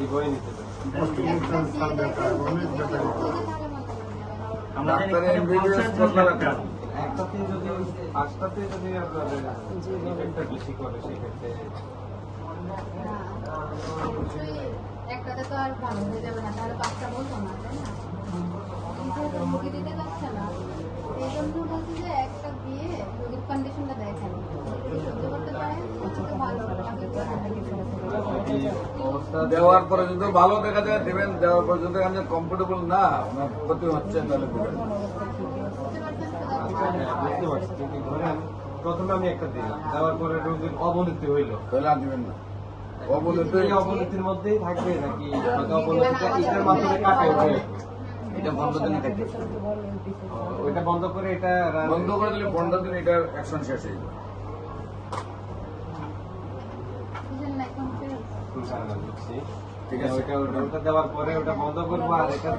এই বই নিতে পারেন। একটাতে যদি 5টাতে যদি আপনাদের ইফেক্টটা বেশি করে সেক্ষেত্রে একটাতে তো আর ভালো হয়ে যাবে না, তাহলে 5টা বলতো না, তাই না? কিন্তু রোগী দিতে যাচ্ছে না, এই জন্য বলছি যে একটা দিয়ে রোগীর কন্ডিশনটা দেখেন, যদি সহ্য করতে পারে তো ভালো। দেওয়ার পরে যদি ভালো দেখা যায় দেবেন, দেওয়ার পরে যদি আমি কমফোর্টেবল না ওনার ক্ষতি হচ্ছে তাহলে দেবেন। বুঝতে পারছি, কিন্তু ধরেন প্রথমে আমি একটা দিলাম, দেওয়ার পরে রোগীর অবনতি হইলো, তাহলে আর দিবেন না। এই অবনতির মধ্যেই থাকবে নাকি অবনতিটা এটার মাধ্যমে কাটে উঠে এটা 15 দিনে থাকবে। ওইটা বন্ধ করে এটা বন্ধ করে দিলে 15 দিন এটার অ্যাকশন শেষ হয়ে যাবে। ঠিক আছে, ওটা দেওয়ার পরে ওটা বন্ধ করবো আর এটা